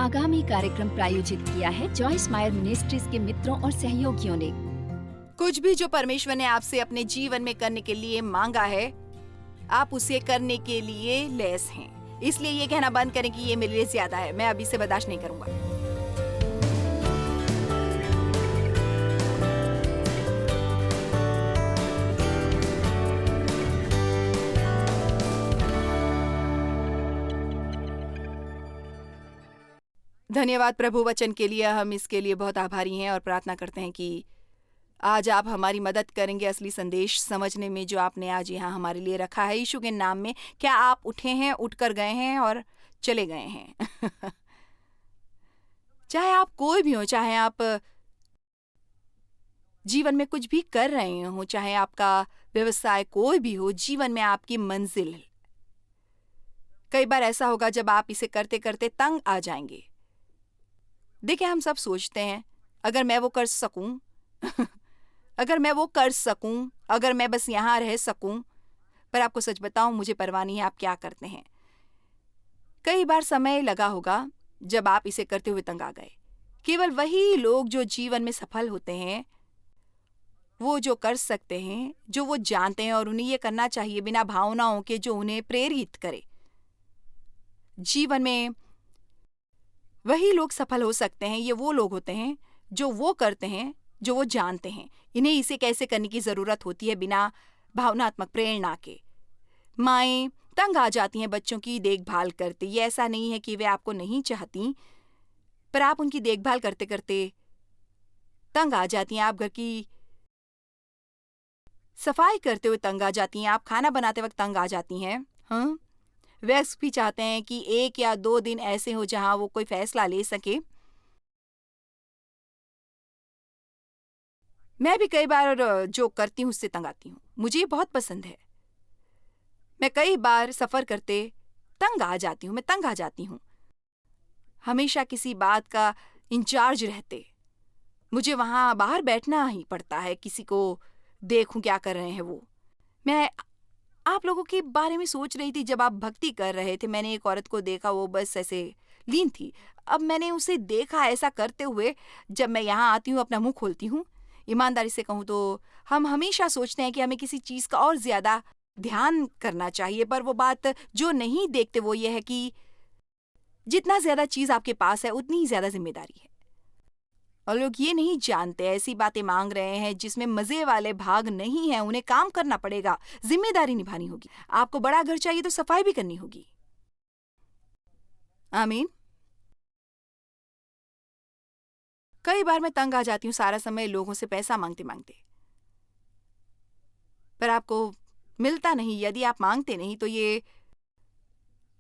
आगामी कार्यक्रम प्रायोजित किया है जॉयस मायर मिनिस्ट्रीज के मित्रों और सहयोगियों ने। कुछ भी जो परमेश्वर ने आपसे अपने जीवन में करने के लिए मांगा है, आप उसे करने के लिए लैस हैं। इसलिए ये कहना बंद करें कि ये मेरे लिए ज्यादा है, मैं अभी से बर्दाश्त नहीं करूंगा। धन्यवाद प्रभु वचन के लिए। हम इसके लिए बहुत आभारी हैं और प्रार्थना करते हैं कि आज आप हमारी मदद करेंगे असली संदेश समझने में जो आपने आज यहाँ हमारे लिए रखा है। यीशु के नाम में। क्या आप उठे हैं, उठकर गए हैं और चले गए हैं? चाहे आप कोई भी हो, चाहे आप जीवन में कुछ भी कर रहे हो, चाहे आपका व्यवसाय कोई भी हो, जीवन में आपकी मंजिल। कई बार ऐसा होगा जब आप इसे करते करते तंग आ जाएंगे। देखिए, हम सब सोचते हैं अगर मैं वो कर सकूं अगर मैं वो कर सकूं, अगर मैं बस यहाँ रह सकूं। पर आपको सच बताऊं, मुझे परवाह नहीं है आप क्या करते हैं। कई बार समय लगा होगा जब आप इसे करते हुए तंग आ गए। केवल वही लोग जो जीवन में सफल होते हैं, वो जो कर सकते हैं, जो वो जानते हैं और उन्हें ये करना चाहिए बिना भावनाओं के, जो उन्हें प्रेरित करे। जीवन में वही लोग सफल हो सकते हैं। ये वो लोग होते हैं जो वो करते हैं, जो वो जानते हैं इन्हें इसे कैसे करने की जरूरत होती है बिना भावनात्मक प्रेरणा के। माएं तंग आ जाती हैं बच्चों की देखभाल करते। ये ऐसा नहीं है कि वे आपको नहीं चाहती, पर आप उनकी देखभाल करते करते तंग आ जाती हैं। आप घर की सफाई करते हुए तंग आ जाती हैं। आप खाना बनाते वक्त तंग आ जाती हैं। हाँ, वयस्क भी चाहते हैं कि 1 या 2 दिन ऐसे हो जहां वो कोई फैसला ले सके। मैं भी कई बार जो करती हूँ उससे तंग आती हूँ। मुझे ये बहुत पसंद है। मैं कई बार सफर करते तंग आ जाती हूँ। मैं तंग आ जाती हूँ। हमेशा किसी बात का इंचार्ज रहते मुझे वहां बाहर बैठना ही पड़ता है, किसी को देखूं क्या कर रहे हैं वो। मैं आप लोगों के बारे में सोच रही थी जब आप भक्ति कर रहे थे। मैंने एक औरत को देखा, वो बस ऐसे लीन थी। अब मैंने उसे देखा ऐसा करते हुए। जब मैं यहाँ आती हूँ, अपना मुंह खोलती हूँ, ईमानदारी से कहूँ तो हम हमेशा सोचते हैं कि हमें किसी चीज का और ज्यादा ध्यान करना चाहिए, पर वो बात जो नहीं देखते वो ये है कि जितना ज्यादा चीज आपके पास है उतनी ही ज्यादा जिम्मेदारी है। और लोग ये नहीं जानते, ऐसी बातें मांग रहे हैं जिसमें मजे वाले भाग नहीं है। उन्हें काम करना पड़ेगा, जिम्मेदारी निभानी होगी। आपको बड़ा घर चाहिए तो सफाई भी करनी होगी। आमीन। कई बार मैं तंग आ जाती हूँ सारा समय लोगों से पैसा मांगते मांगते, पर आपको मिलता नहीं। यदि आप मांगते नहीं तो ये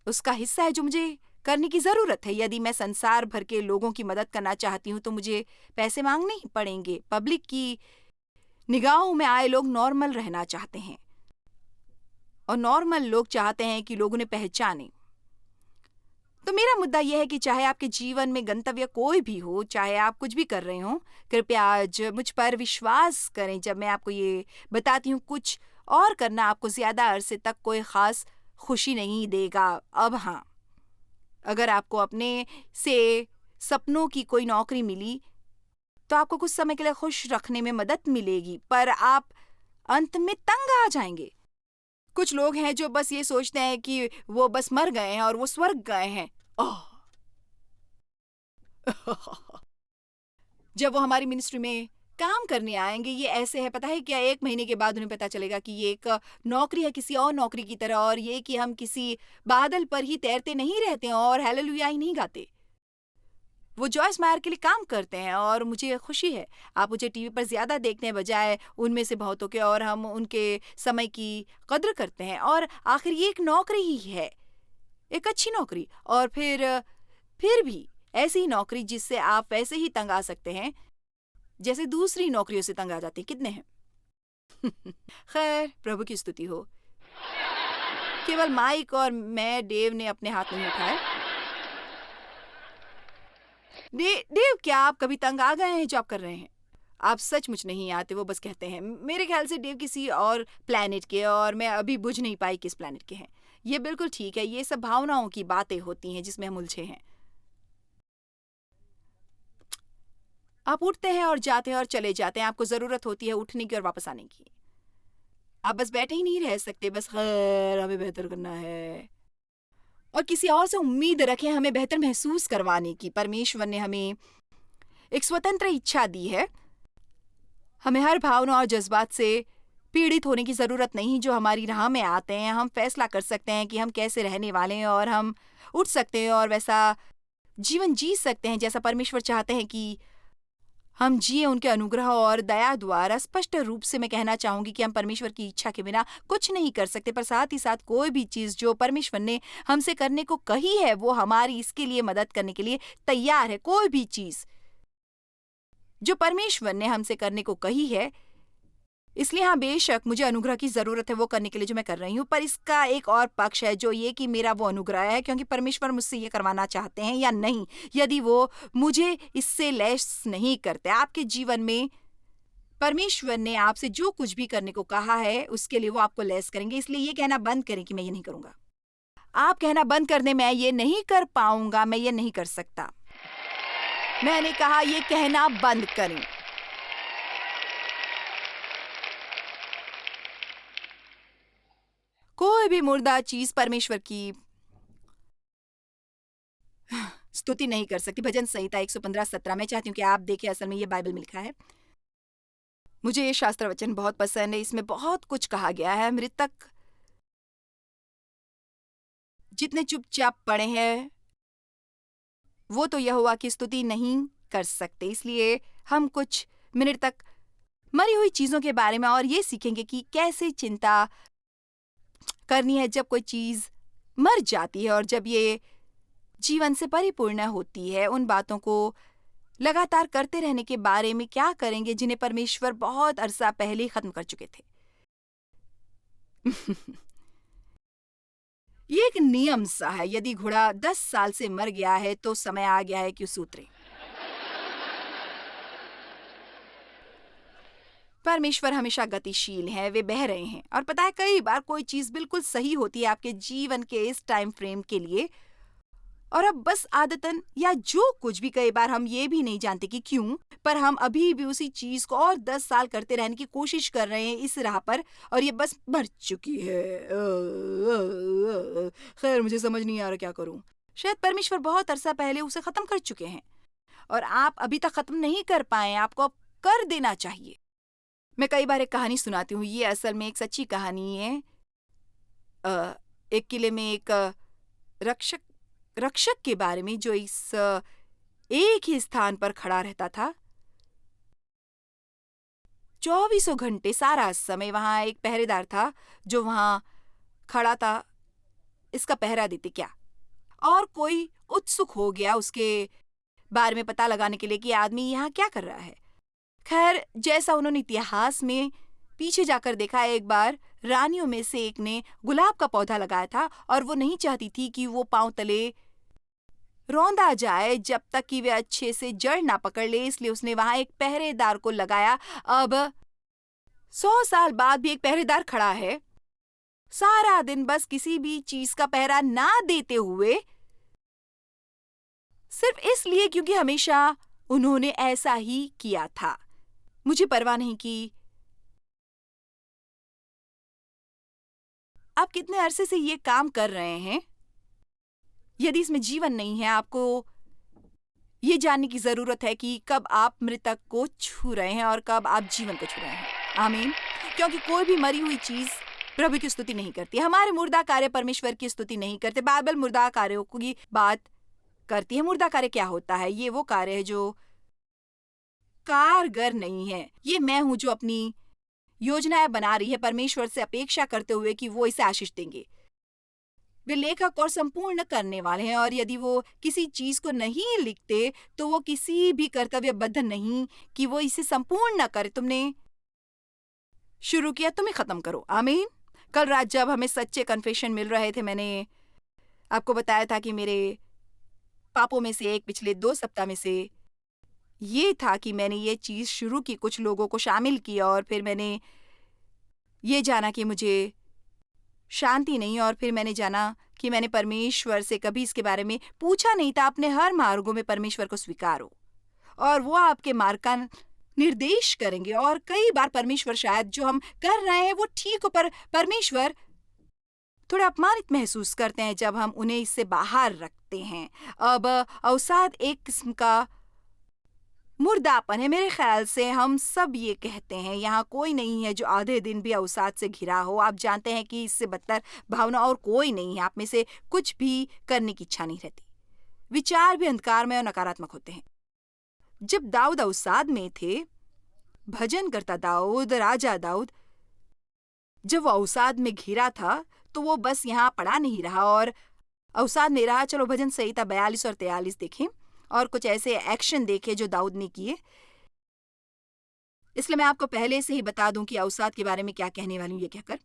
उसका हिस्सा है जो मुझे करने की जरूरत है। यदि मैं संसार भर के लोगों की मदद करना चाहती हूँ तो मुझे पैसे मांगने ही पड़ेंगे। पब्लिक की निगाहों में आए लोग नॉर्मल रहना चाहते हैं और नॉर्मल लोग चाहते हैं कि लोग उन्हें पहचाने। तो मेरा मुद्दा यह है कि चाहे आपके जीवन में गंतव्य कोई भी हो, चाहे आप कुछ भी कर रहे हो, कृपया आज मुझ पर विश्वास करें जब मैं आपको ये बताती हूँ। कुछ और करना आपको ज्यादा अरसे तक कोई खास खुशी नहीं देगा। अब हाँ, अगर आपको अपने से सपनों की कोई नौकरी मिली तो आपको कुछ समय के लिए खुश रखने में मदद मिलेगी, पर आप अंत में तंग आ जाएंगे। कुछ लोग हैं जो बस ये सोचते हैं कि वो बस मर गए हैं और वो स्वर्ग गए हैं। ओह जब वो हमारी मिनिस्ट्री में काम करने आएंगे, ये ऐसे है, पता है क्या, 1 महीने के बाद उन्हें पता चलेगा कि ये एक नौकरी है किसी और नौकरी की तरह, और ये कि हम किसी बादल पर ही तैरते नहीं रहते हैं और हालेलुया ही नहीं गाते। वो जॉयस मायर के लिए काम करते हैं और मुझे खुशी है। आप मुझे टीवी पर ज्यादा देखने बजाय उनमें से बहुतों के, और हम उनके समय की कद्र करते हैं। और आखिर ये एक नौकरी ही है, एक अच्छी नौकरी, और फिर भी ऐसी नौकरी जिससे आप वैसे ही तंग आ सकते हैं जैसे दूसरी नौकरियों से तंग आ जाते हैं। कितने हैं? खैर, प्रभु की स्तुति हो। केवल माइक और मैं, डेव ने अपने हाथ नहीं उठाए। देव, क्या आप कभी तंग आ गए हैं जो आप कर रहे हैं? आप सचमुच नहीं आते, वो बस कहते हैं। मेरे ख्याल से देव किसी और प्लेनेट के, और मैं अभी बुझ नहीं पाई किस प्लेनेट के हैं। ये बिल्कुल ठीक है। ये सब भावनाओं की बातें होती हैं जिसमें हम उलझे हैं। आप उठते हैं और जाते हैं और चले जाते हैं, आपको ज़रूरत होती है उठने की और वापस आने की। आप बस बैठे ही नहीं रह सकते, बस खैर हमें बेहतर करना है और किसी और से उम्मीद रखें हमें बेहतर महसूस करवाने की। परमेश्वर ने हमें एक स्वतंत्र इच्छा दी है। हमें हर भावना और जज्बात से पीड़ित होने की ज़रूरत नहीं जो हमारी राह में आते हैं। हम फैसला कर सकते हैं कि हम कैसे रहने वाले हैं और हम उठ सकते हैं और वैसा जीवन जी सकते हैं जैसा परमेश्वर चाहते हैं कि हम जिए। उनके अनुग्रह और दया द्वारा स्पष्ट रूप से मैं कहना चाहूंगी कि हम परमेश्वर की इच्छा के बिना कुछ नहीं कर सकते, पर साथ ही साथ कोई भी चीज़ जो परमेश्वर ने हमसे करने को कही है वो हमारी इसके लिए मदद करने के लिए तैयार है। कोई भी चीज़ जो परमेश्वर ने हमसे करने को कही है, इसलिए हाँ बेशक मुझे अनुग्रह की ज़रूरत है वो करने के लिए जो मैं कर रही हूँ, पर इसका एक और पक्ष है जो ये कि मेरा वो अनुग्रह है क्योंकि परमेश्वर मुझसे ये करवाना चाहते हैं या नहीं। यदि वो मुझे इससे लैस नहीं करते, आपके जीवन में परमेश्वर ने आपसे जो कुछ भी करने को कहा है उसके लिए वो आपको लैस करेंगे। इसलिए ये कहना बंद करें कि मैं ये नहीं करूँगा। आप कहना बंद कर दें मैं ये नहीं कर पाऊंगा, मैं ये नहीं कर सकता। मैंने कहा ये कहना बंद करें। कोई भी मुर्दा चीज परमेश्वर की स्तुति नहीं कर सकती। भजन संहिता 115:17 में चाहती हूँ कि आप देखें, असल में ये बाइबल में लिखा है। मुझे ये शास्त्र वचन बहुत पसंद है। इसमें बहुत कुछ कहा गया है। मृतक जितने चुपचाप पड़े हैं वो तो यहोवा की स्तुति नहीं कर सकते। इसलिए हम कुछ मिनट तक मरी हुई चीजों के बारे में और ये सीखेंगे कि कैसे चिंता करनी है जब कोई चीज मर जाती है और जब ये जीवन से परिपूर्ण होती है। उन बातों को लगातार करते रहने के बारे में क्या करेंगे जिन्हें परमेश्वर बहुत अरसा पहले ही खत्म कर चुके थे। ये एक नियम सा है। यदि घोड़ा 10 साल से मर गया है तो समय आ गया है कि उसे उतरे। परमेश्वर हमेशा गतिशील है, वे बह रहे हैं। और पता है कई बार कोई चीज बिल्कुल सही होती है आपके जीवन के इस टाइम फ्रेम के लिए, और अब बस आदतन या जो कुछ भी, कई बार हम ये भी नहीं जानते कि क्यों, पर हम अभी भी उसी चीज को और 10 साल करते रहने की कोशिश कर रहे हैं इस राह पर, और ये बस मर चुकी है। खैर मुझे समझ नहीं आ रहा क्या करूं। शायद परमेश्वर बहुत अरसा पहले उसे खत्म कर चुके हैं और आप अभी तक खत्म नहीं कर पाए। आपको अब कर देना चाहिए। मैं कई बार एक कहानी सुनाती हूँ। ये असल में एक सच्ची कहानी है। एक किले में एक रक्षक के बारे में जो इस एक ही स्थान पर खड़ा रहता था 24 घंटे। सारा समय वहां एक पहरेदार था जो वहां खड़ा था इसका पहरा देते क्या। और कोई उत्सुक हो गया उसके बारे में पता लगाने के लिए कि आदमी यहाँ क्या कर रहा है। खैर जैसा उन्होंने इतिहास में पीछे जाकर देखा, एक बार रानियों में से एक ने गुलाब का पौधा लगाया था और वो नहीं चाहती थी कि वो पांव तले रौंदा जाए जब तक कि वे अच्छे से जड़ ना पकड़ ले। इसलिए उसने वहां एक पहरेदार को लगाया। अब 100 साल बाद भी एक पहरेदार खड़ा है, सारा दिन बस किसी भी चीज का पहरा ना देते हुए, सिर्फ इसलिए क्योंकि हमेशा उन्होंने ऐसा ही किया था। मुझे परवाह नहीं कि आप कितने अरसे से ये काम कर रहे हैं। यदि इसमें जीवन नहीं है, आपको ये जानने की जरूरत है कि कब आप मृतक को छू रहे हैं और कब आप जीवन को छू रहे हैं। आमीन। क्योंकि कोई भी मरी हुई चीज प्रभु की स्तुति नहीं करती। हमारे मुर्दा कार्य परमेश्वर की स्तुति नहीं करते। बाइबल मुर्दा कार्यों की बात करती है। मुर्दा कार्य क्या होता है? ये वो कार्य है जो कारगर नहीं है। ये मैं हूं जो अपनी योजनाएं बना रही है परमेश्वर से अपेक्षा करते हुए कि वो इसे आशीष देंगे। वे लेखक और संपूर्ण करने वाले हैं, और यदि वो किसी चीज को नहीं लिखते तो वो किसी भी कर्तव्यबद्ध नहीं कि वो इसे संपूर्ण न करे। तुमने शुरू किया, तुम ही खत्म करो। आमीन। कल रात जब हमें सच्चे कन्फेशन मिल रहे थे, मैंने आपको बताया था कि मेरे पापों में से एक पिछले 2 सप्ताह में से ये था कि मैंने ये चीज शुरू की, कुछ लोगों को शामिल किया, और फिर मैंने ये जाना कि मुझे शांति नहीं, और फिर मैंने जाना कि मैंने परमेश्वर से कभी इसके बारे में पूछा नहीं था। अपने हर मार्गों में परमेश्वर को स्वीकारो और वो आपके मार्ग का निर्देश करेंगे। और कई बार परमेश्वर शायद जो हम कर रहे हैं वो ठीक हो, पर परमेश्वर थोड़े अपमानित महसूस करते हैं जब हम उन्हें इससे बाहर रखते हैं। अब अवसाद एक किस्म का मुर्दापन है। मेरे ख्याल से हम सब ये कहते हैं, यहाँ कोई नहीं है जो आधे दिन भी अवसाद से घिरा हो। आप जानते हैं कि इससे बदतर भावना और कोई नहीं है। आप में से कुछ भी करने की इच्छा नहीं रहती। विचार भी अंधकार में और नकारात्मक होते हैं। जब दाऊद अवसाद में थे, भजन करता दाऊद, राजा दाऊद, जब वो अवसाद में घिरा था तो वो बस यहाँ पड़ा नहीं रहा और अवसाद में रहा। चलो भजन संहिता 42 और 43 देखें और कुछ ऐसे एक्शन देखे जो दाऊद ने किए। इसलिए मैं आपको पहले से ही बता दूं कि अवसाद के बारे में क्या कहने वाली हूं। ये कहकर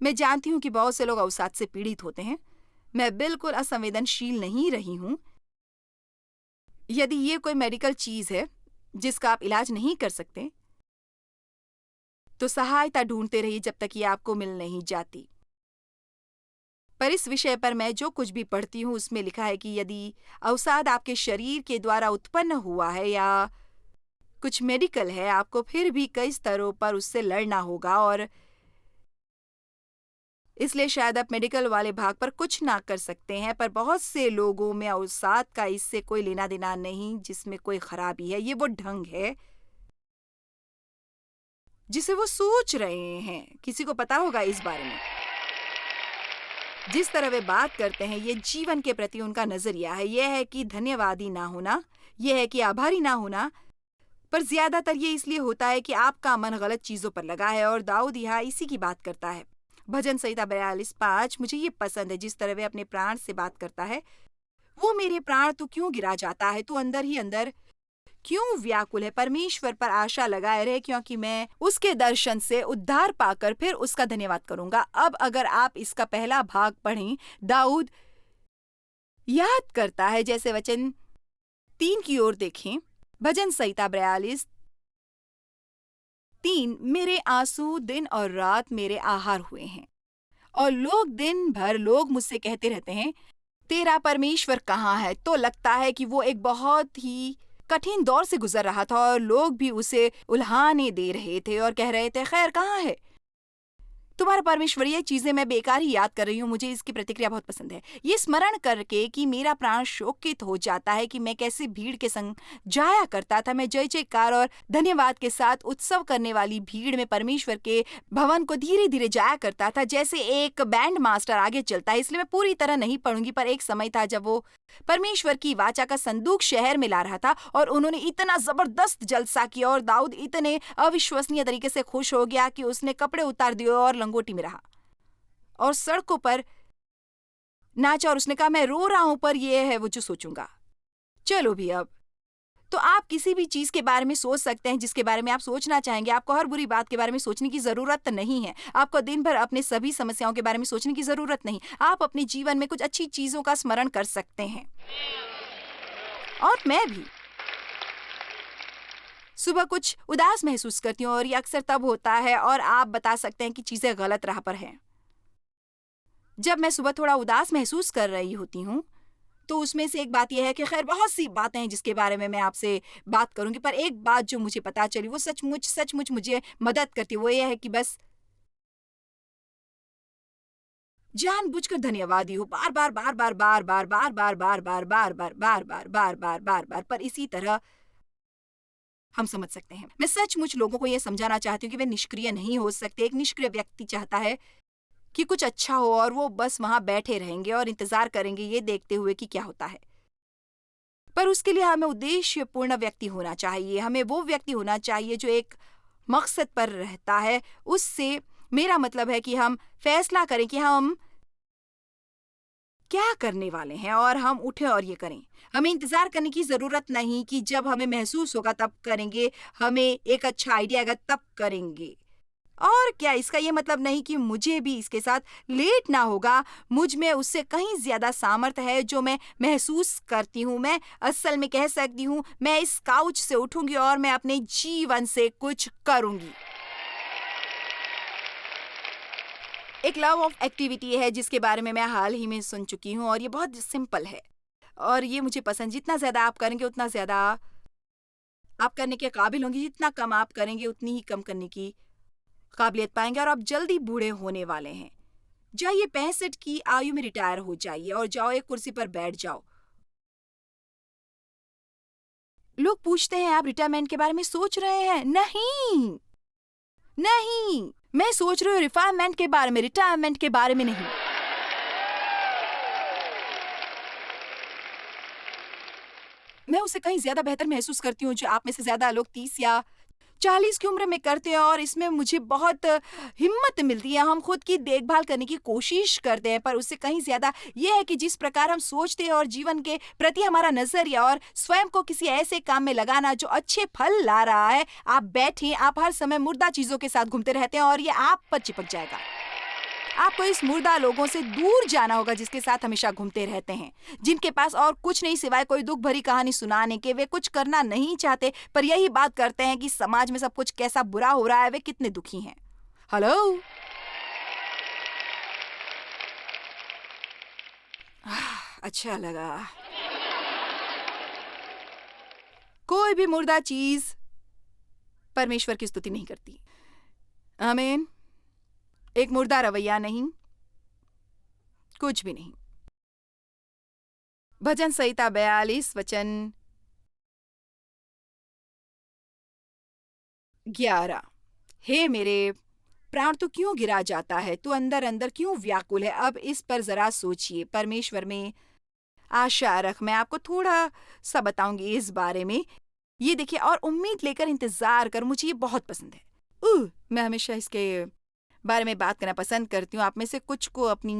मैं जानती हूं कि बहुत से लोग अवसाद से पीड़ित होते हैं। मैं बिल्कुल असंवेदनशील नहीं रही हूं। यदि ये कोई मेडिकल चीज है जिसका आप इलाज नहीं कर सकते तो सहायता ढूंढते रहिए जब तक ये आपको मिल नहीं जाती। पर इस विषय पर मैं जो कुछ भी पढ़ती हूँ उसमें लिखा है कि यदि अवसाद आपके शरीर के द्वारा उत्पन्न हुआ है या कुछ मेडिकल है, आपको फिर भी कई स्तरों पर उससे लड़ना होगा। और इसलिए शायद आप मेडिकल वाले भाग पर कुछ ना कर सकते हैं, पर बहुत से लोगों में अवसाद का इससे कोई लेना देना नहीं जिसमें कोई खराबी है। ये वो ढंग है जिसे वो सोच रहे हैं। किसी को पता होगा इस बारे में? जिस तरह वे बात करते हैं, ये जीवन के प्रति उनका नजरिया है। यह है कि धन्यवादी ना होना, यह है कि आभारी ना होना। पर ज्यादातर ये इसलिए होता है कि आपका मन गलत चीजों पर लगा है। और दाऊद यहाँ इसी की बात करता है। भजन संहिता 42:5 मुझे ये पसंद है, जिस तरह वे अपने प्राण से बात करता है। वो मेरे प्राण, तू क्यों गिरा जाता है? तू अंदर ही अंदर क्यों व्याकुल है? परमेश्वर पर आशा लगाए रहे, क्योंकि मैं उसके दर्शन से उद्धार पाकर फिर उसका धन्यवाद करूंगा। अब अगर आप इसका पहला भाग पढ़ें, दाऊद याद करता है, जैसे वचन 3 की ओर देखें। भजन संहिता 42:3 मेरे आंसू दिन और रात मेरे आहार हुए हैं। और दिन भर लोग मुझसे कहते रहते हैं, तेरा परमेश्वर कहाँ है? तो लगता है कि वो एक बहुत ही कठिन दौर से गुजर रहा था और लोग भी उसे उल्हाने दे रहे थे और कह रहे थे, खैर कहाँ है तुम्हारा परमेश्वर? ये चीजें मैं बेकार ही याद कर रही हूँ। मुझे इसकी प्रतिक्रिया बहुत पसंद है। ये स्मरण करके कि मेरा प्राण शोकित हो जाता है कि मैं कैसे भीड़ के संग जाया करता था। मैं जय जयकार और धन्यवाद के साथ उत्सव करने वाली भीड़ में परमेश्वर के भवन को धीरे धीरे जाया करता था, जैसे एक बैंड मास्टर आगे चलता है। इसलिए मैं पूरी तरह नहीं पढ़ूंगी, पर एक समय था जब वो परमेश्वर की वाचा का संदूक शहर में ला रहा था और उन्होंने इतना जबरदस्त जलसा किया और दाऊद इतने अविश्वसनीय तरीके से खुश हो गया कि उसने कपड़े उतार दिए और लंगोटी में रहा और सड़कों पर नाचा। और उसने कहा, मैं रो रहा हूं पर यह है वो जो सोचूंगा। चलो भी, अब तो आप किसी भी चीज के बारे में सोच सकते हैं जिसके बारे में आप सोचना चाहेंगे। आपको हर बुरी बात के बारे में सोचने की जरूरत नहीं है। आपको दिन भर अपने सभी समस्याओं के बारे में सोचने की जरूरत नहीं। आप अपने जीवन में कुछ अच्छी चीजों का स्मरण कर सकते हैं। और मैं भी सुबह कुछ उदास महसूस करती हूँ और ये अक्सर तब होता है, और आप बता सकते हैं कि चीजें गलत राह पर हैं। जब मैं सुबह थोड़ा उदास महसूस कर रही होती हूँ तो उसमें से एक बात यह है कि खैर बहुत सी बातें हैं जिसके बारे में मैं आपसे बात करूंगी, पर एक बात जो मुझे पता चली वो सचमुच मुझे मदद करती है। वो यह है कि बस जानबूझकर धन्यवादी हो, बार बार बार बार बार बार बार बार बार बार बार बार बार बार बार बार बार बार पर इसी तरह हम समझ सकते हैं। मैं सचमुच लोगों को यह समझाना चाहती हूँ कि वे निष्क्रिय नहीं हो सकते। एक निष्क्रिय व्यक्ति चाहता है कि कुछ अच्छा हो और वो बस वहां बैठे रहेंगे और इंतजार करेंगे ये देखते हुए कि क्या होता है। पर उसके लिए हमें उद्देश्यपूर्ण व्यक्ति होना चाहिए। हमें वो व्यक्ति होना चाहिए जो एक मकसद पर रहता है। उससे मेरा मतलब है कि हम फैसला करें कि हम क्या करने वाले हैं और हम उठे और ये करें। हमें इंतजार करने की जरूरत नहीं कि जब हमें महसूस होगा तब करेंगे। हमें एक अच्छा आइडिया आएगा तब करेंगे। और क्या इसका ये मतलब नहीं कि मुझे भी इसके साथ लेट ना होगा। मुझ में उससे कहीं ज्यादा सामर्थ्य है जो मैं महसूस करती हूँ। मैं असल में कह सकती हूँ, मैं इस काउच से उठूंगी और मैं अपने जीवन से कुछ करूंगी। एक लव ऑफ एक्टिविटी है जिसके बारे में मैं हाल ही में सुन चुकी हूँ और ये बहुत सिंपल है और ये मुझे पसंद। जितना ज्यादा आप करेंगे उतना ज्यादा आप करने के काबिल होंगे। जितना कम आप करेंगे उतनी ही कम करने की काबिलियत पाएंगे और आप जल्दी बूढ़े होने वाले हैं। जाइए 65 की आयु में रिटायर हो जाइए और जाओ एक कुर्सी पर बैठ जाओ। लोग पूछते हैं आप रिटायरमेंट के बारे में सोच रहे हैं? नहीं, नहीं, मैं सोच रही हूँ रिफायरमेंट के बारे में, रिटायरमेंट के बारे में नहीं। मैं उसे कहीं ज्यादा बेहतर महसूस करती हूँ जो आप में से ज्यादा लोग 30 या 40 की उम्र में करते हैं, और इसमें मुझे बहुत हिम्मत मिलती है। हम खुद की देखभाल करने की कोशिश करते हैं, पर उससे कहीं ज्यादा यह है कि जिस प्रकार हम सोचते हैं और जीवन के प्रति हमारा नजरिया और स्वयं को किसी ऐसे काम में लगाना जो अच्छे फल ला रहा है। आप बैठे, आप हर समय मुर्दा चीजों के साथ घूमते रहते हैं और ये आप पर चिपक जाएगा। आपको इस मुर्दा लोगों से दूर जाना होगा जिसके साथ हमेशा घूमते रहते हैं, जिनके पास और कुछ नहीं सिवाय कोई दुख भरी कहानी सुनाने के। वे कुछ करना नहीं चाहते, पर यही बात करते हैं कि समाज में सब कुछ कैसा बुरा हो रहा है, वे कितने दुखी हैं। हेलो, अच्छा लगा। कोई भी मुर्दा चीज परमेश्वर की स्तुति नहीं करती। आमीन। एक मुर्दा रवैया नहीं, कुछ भी नहीं। भजन संहिता 42 वचन 11। हे मेरे प्राण, तू क्यों गिरा जाता है? तू अंदर अंदर क्यों व्याकुल है? अब इस पर जरा सोचिए। परमेश्वर में आशा रख। मैं आपको थोड़ा सा बताऊंगी इस बारे में। ये देखिए, और उम्मीद लेकर इंतजार कर। मुझे ये बहुत पसंद है। मैं हमेशा इसके बारे में बात करना पसंद करती हूँ। आप में से कुछ को अपनी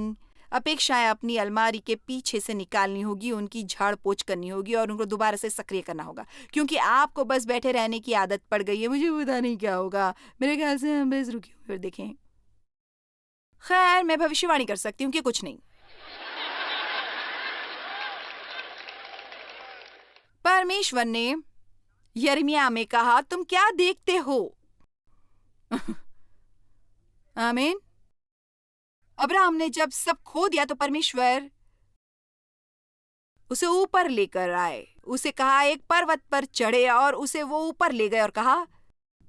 अपेक्षाएं अपनी अलमारी के पीछे से निकालनी होगी, उनकी झाड़ पोछ करनी होगी और उनको दोबारा से सक्रिय करना होगा, क्योंकि आपको बस बैठे रहने की आदत पड़ गई है। मुझे पता नहीं क्या होगा, मेरे ख्याल से हम बस रुके हुए देखें। खैर, मैं भविष्यवाणी कर सकती हूँ कि कुछ नहीं। परमेश्वर ने यिर्मयाह में कहा, तुम क्या देखते हो? आमीन। अब्राहम ने जब सब खो दिया तो परमेश्वर उसे ऊपर लेकर आए। उसे कहा एक पर्वत पर चढ़े और उसे वो ऊपर ले गए और कहा,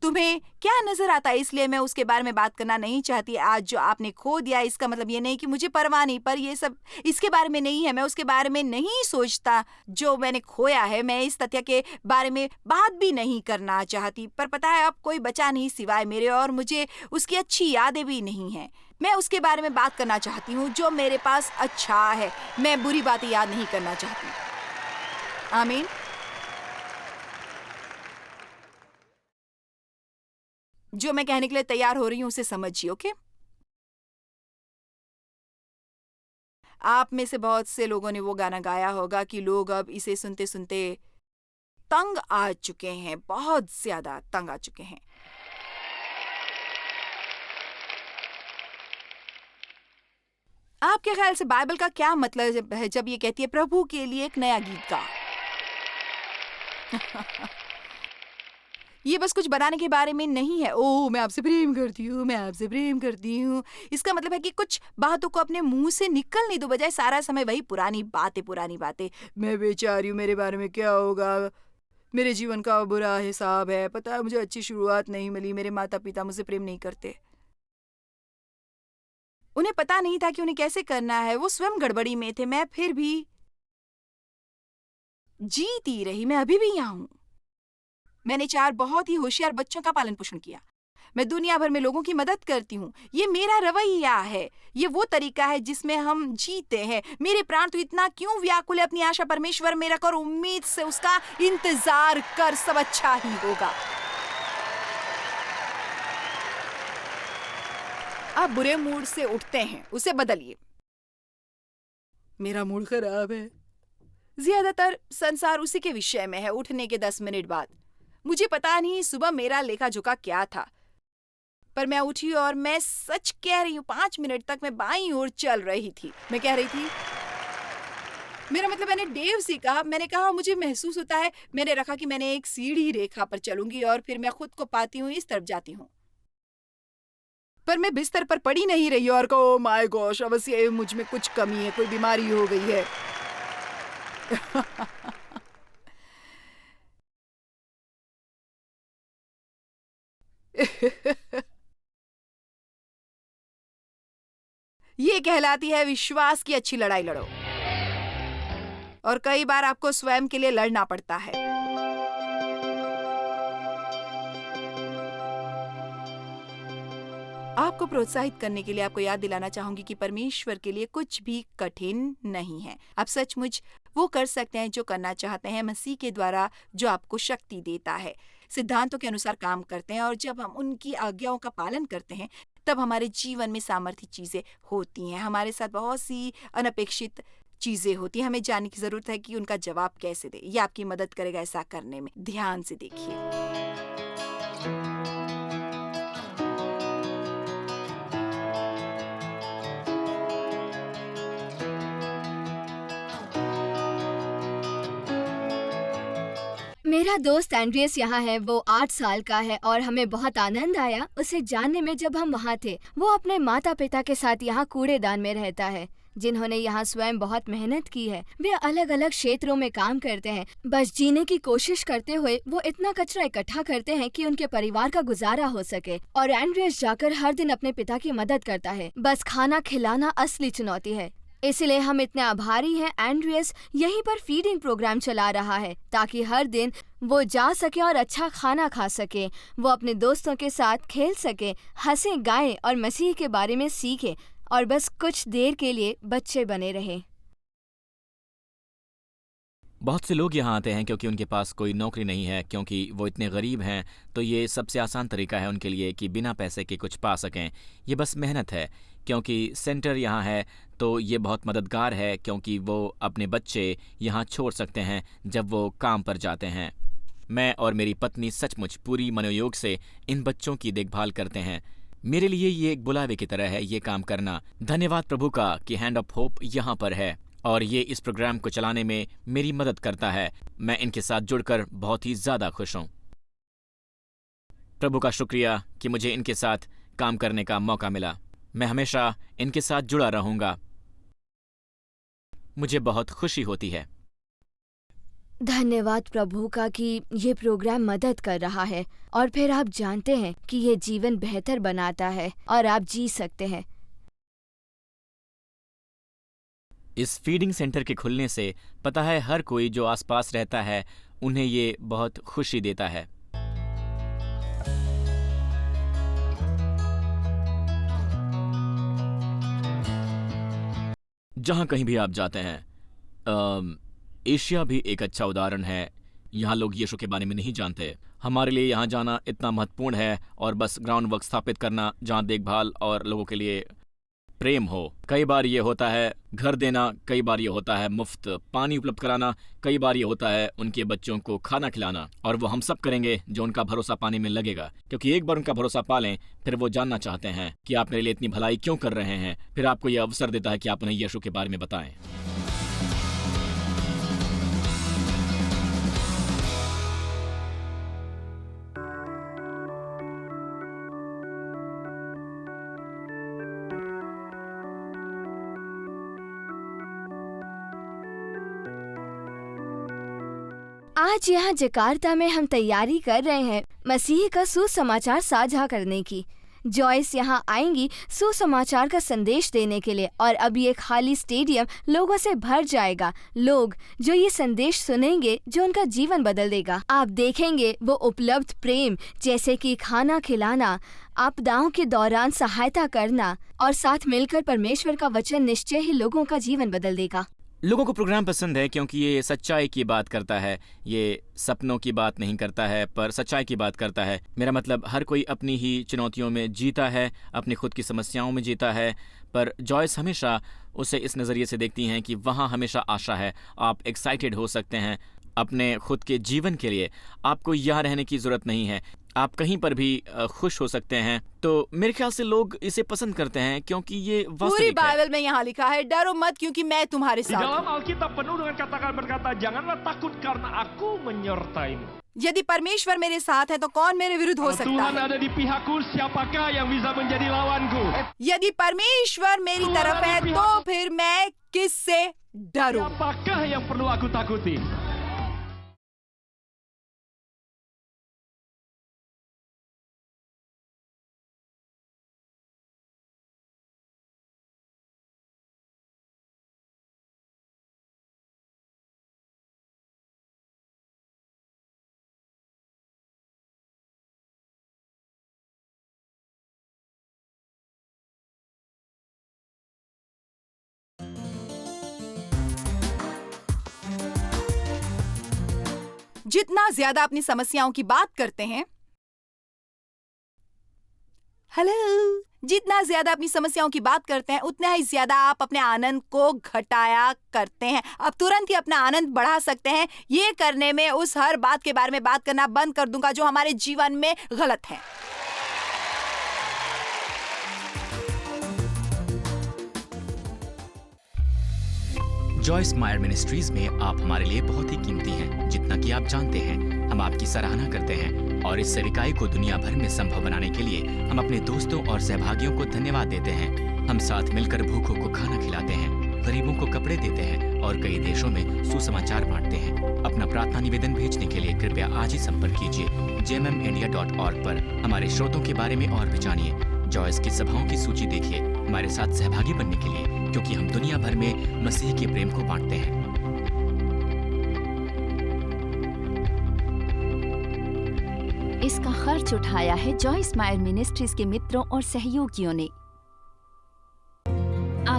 तुम्हें क्या नजर आता है? इसलिए मैं उसके बारे में बात करना नहीं चाहती। आज जो आपने खो दिया, इसका मतलब ये नहीं कि मुझे परवाह नहीं, पर ये सब इसके बारे में नहीं है। मैं उसके बारे में नहीं सोचता जो मैंने खोया है। मैं इस तथ्य के बारे में बात भी नहीं करना चाहती, पर पता है अब कोई बचा नहीं सिवाय मेरे, और मुझे उसकी अच्छी यादें भी नहीं हैं। मैं उसके बारे में बात करना चाहती हूँ जो मेरे पास अच्छा है। मैं बुरी बातें याद नहीं करना चाहती। आमीन। जो मैं कहने के लिए तैयार हो रही हूं उसे समझिए, ओके? आप में से बहुत से लोगों ने वो गाना गाया होगा कि लोग अब इसे सुनते सुनते तंग आ चुके हैं, बहुत ज्यादा तंग आ चुके हैं। आपके ख्याल से बाइबल का क्या मतलब है जब ये कहती है प्रभु के लिए एक नया गीत गा? ये बस कुछ बनाने के बारे में नहीं है। ओह, मैं आपसे प्रेम करती हूँ, मैं आपसे प्रेम करती हूँ। इसका मतलब है कि कुछ बातों को अपने मुंह से निकलने दो, बजाय सारा समय वही पुरानी बातें, पुरानी बातें। मैं बेचारी हूँ, मेरे बारे में क्या होगा? मेरे जीवन का बुरा हिसाब है। पता है, मुझे अच्छी शुरुआत नहीं मिली। मेरे माता पिता मुझसे प्रेम नहीं करते। उन्हें पता नहीं था कि उन्हें कैसे करना है। वो स्वयं गड़बड़ी में थे। मैं फिर भी जीती रही। मैं अभी भी यहाँ हूँ। मैंने 4 बहुत ही होशियार बच्चों का पालन पोषण किया। मैं दुनिया भर में लोगों की मदद करती हूँ। ये मेरा रवैया है। ये वो तरीका है जिसमें हम जीते हैं। मेरे प्राण, तो इतना क्यों व्याकुल है? अपनी आशा परमेश्वर में रख और उम्मीद से उसका इंतजार कर। सब अच्छा ही होगा। आप बुरे मूड से उठते हैं, उसे बदलिए। मेरा मूड खराब है। ज्यादातर संसार उसी के विषय में है। उठने के 10 मिनट बाद, मुझे पता नहीं सुबह मेरा लेखा जोखा क्या था, पर मैं उठी और मैं सच कह रही हूँ 5 मिनट तक मैं बाईं ओर चल रही थी। मैं कह रही थी, मेरा मतलब, मैंने डेव से कहा, मैंने कहा मुझे महसूस होता है। मैंने रखा कि मैंने एक सीढ़ी रेखा पर चलूंगी और फिर मैं खुद को पाती हूँ इस तरफ जाती हूँ, पर मैं बिस्तर पर पड़ी नहीं रही और कहो माय गॉश, अवश्य मुझ में कुछ कमी है, कोई बीमारी हो गई है। ये कहलाती है विश्वास की अच्छी लड़ाई लड़ो। और कई बार आपको स्वयं के लिए लड़ना पड़ता है। आपको प्रोत्साहित करने के लिए आपको याद दिलाना चाहूंगी कि परमेश्वर के लिए कुछ भी कठिन नहीं है। आप सचमुच वो कर सकते हैं जो करना चाहते हैं मसीह के द्वारा, जो आपको शक्ति देता है, सिद्धांतों के अनुसार काम करते हैं, और जब हम उनकी आज्ञाओं का पालन करते हैं तब हमारे जीवन में सामर्थ्य चीजें होती हैं। हमारे साथ बहुत सी अनपेक्षित चीजें होती हैं। हमें जानने की जरूरत है कि उनका जवाब कैसे दे। ये आपकी मदद करेगा ऐसा करने में। ध्यान से देखिए। मेरा दोस्त एंड्रियस यहाँ है। वो 8 साल का है और हमें बहुत आनंद आया उसे जानने में जब हम वहाँ थे। वो अपने माता पिता के साथ यहाँ कूड़ेदान में रहता है, जिन्होंने यहाँ स्वयं बहुत मेहनत की है। वे अलग अलग क्षेत्रों में काम करते हैं, बस जीने की कोशिश करते हुए वो इतना कचरा इकट्ठा करते हैं कि उनके परिवार का गुजारा हो सके। और एंड्रियस जाकर हर दिन अपने पिता की मदद करता है। बस खाना खिलाना असली चुनौती है। इसलिए हम इतने आभारी हैं। एंड्रियस यहीं पर फीडिंग प्रोग्राम चला रहा है ताकि हर दिन वो जा सके और अच्छा खाना खा सके। वो अपने दोस्तों के साथ खेल सके, हंसे गाएं और मसीह के बारे में सीखे, और बस कुछ देर के लिए बच्चे बने रहे। बहुत से लोग यहाँ आते हैं क्योंकि उनके पास कोई नौकरी नहीं है, क्योंकि वो इतने गरीब हैं। तो ये सबसे आसान तरीका है उनके लिए कि बिना पैसे के कुछ पा सकें। ये बस मेहनत है। क्योंकि सेंटर यहाँ है तो ये बहुत मददगार है, क्योंकि वो अपने बच्चे यहाँ छोड़ सकते हैं जब वो काम पर जाते हैं। मैं और मेरी पत्नी सचमुच पूरी मनोयोग से इन बच्चों की देखभाल करते हैं। मेरे लिए ये एक बुलावे की तरह है ये काम करना। धन्यवाद प्रभु का कि हैंड ऑफ होप यहाँ पर है और ये इस प्रोग्राम को चलाने में मेरी मदद करता है। मैं इनके साथ जुड़कर बहुत ही ज़्यादा खुश हूँ। प्रभु का शुक्रिया कि मुझे इनके साथ काम करने का मौका मिला। मैं हमेशा इनके साथ जुड़ा रहूँगा। मुझे बहुत खुशी होती है। धन्यवाद प्रभु का कि ये प्रोग्राम मदद कर रहा है, और फिर आप जानते हैं कि ये जीवन बेहतर बनाता है और आप जी सकते हैं। इस फीडिंग सेंटर के खुलने से पता है हर कोई जो आसपास रहता है उन्हें ये बहुत खुशी देता है। जहां कहीं भी आप जाते हैं, एशिया भी एक अच्छा उदाहरण है। यहाँ लोग यीशु के बारे में नहीं जानते। हमारे लिए यहाँ जाना इतना महत्वपूर्ण है, और बस ग्राउंड वर्क स्थापित करना जहाँ देखभाल और लोगों के लिए प्रेम हो। कई बार ये होता है घर देना, कई बार ये होता है मुफ्त पानी उपलब्ध कराना, कई बार ये होता है उनके बच्चों को खाना खिलाना। और वो हम सब करेंगे जो उनका भरोसा पाने में लगेगा, क्योंकि एक बार उनका भरोसा पा लें फिर वो जानना चाहते हैं कि आप मेरे लिए इतनी भलाई क्यों कर रहे हैं। फिर आपको यह अवसर देता है कि आप उन्हें यीशु के बारे में बताएं। आज यहाँ जकार्ता में हम तैयारी कर रहे हैं मसीह का सुसमाचार साझा करने की। जॉयस यहाँ आएंगी सुसमाचार का संदेश देने के लिए, और अब ये खाली स्टेडियम लोगों से भर जाएगा। लोग जो ये संदेश सुनेंगे जो उनका जीवन बदल देगा। आप देखेंगे वो उपलब्ध प्रेम, जैसे कि खाना खिलाना, आपदाओं के दौरान सहायता करना, और साथ मिलकर परमेश्वर का वचन निश्चय ही लोगों का जीवन बदल देगा। लोगों को प्रोग्राम पसंद है क्योंकि ये सच्चाई की बात करता है। ये सपनों की बात नहीं करता है पर सच्चाई की बात करता है। मेरा मतलब हर कोई अपनी ही चुनौतियों में जीता है, अपनी खुद की समस्याओं में जीता है, पर जॉयस हमेशा उसे इस नज़रिए से देखती हैं कि वहाँ हमेशा आशा है। आप एक्साइटेड हो सकते हैं अपने खुद के जीवन के लिए। आपको यहाँ रहने की ज़रूरत नहीं है, आप कहीं पर भी खुश हो सकते हैं। तो मेरे ख्याल से लोग इसे पसंद करते हैं क्योंकि ये पूरी वास्तविक है। बाइबल में यहाँ लिखा है, डरो मत क्योंकि मैं तुम्हारे Di साथ dalam हूँ। Alkitab penuh dengan kata-kata berkata, janganlah takut karena aku menyertaimu. यदि परमेश्वर मेरे साथ है तो कौन मेरे विरुद्ध हो Kalau सकता Tuhan है? ada di pihakku, siapakah yang bisa menjadi lawanku? यदि परमेश्वर मेरी तरफ है तो फिर मैं किससे डरूं? Siapakah yang perlu aku takuti? जितना ज्यादा अपनी समस्याओं की बात करते हैं, हेलो, जितना ज्यादा अपनी समस्याओं की बात करते हैं उतना ही ज्यादा आप अपने आनंद को घटाया करते हैं। आप तुरंत ही अपना आनंद बढ़ा सकते हैं। ये करने में उस हर बात के बारे में बात करना बंद कर दूंगा जो हमारे जीवन में गलत है। जॉयस मायर मिनिस्ट्रीज में आप हमारे लिए बहुत ही कीमती हैं, जितना कि आप जानते हैं। हम आपकी सराहना करते हैं और इस सेविकाई को दुनिया भर में संभव बनाने के लिए हम अपने दोस्तों और सहभागियों को धन्यवाद देते हैं। हम साथ मिलकर भूखों को खाना खिलाते हैं, गरीबों को कपड़े देते हैं और कई देशों में सुसमाचार बांटते हैं। अपना प्रार्थना निवेदन भेजने के लिए कृपया आज ही संपर्क कीजिए jmmindia.org पर। हमारे स्रोतों के बारे में और भी जानिए। जॉयस की सभाओं की सूची देखिए हमारे साथ सहभागी बनने के लिए, क्योंकि हम दुनिया भर में मसीह के प्रेम को बांटते हैं। इसका खर्च उठाया है जॉयस मायर मिनिस्ट्रीज के मित्रों और सहयोगियों ने।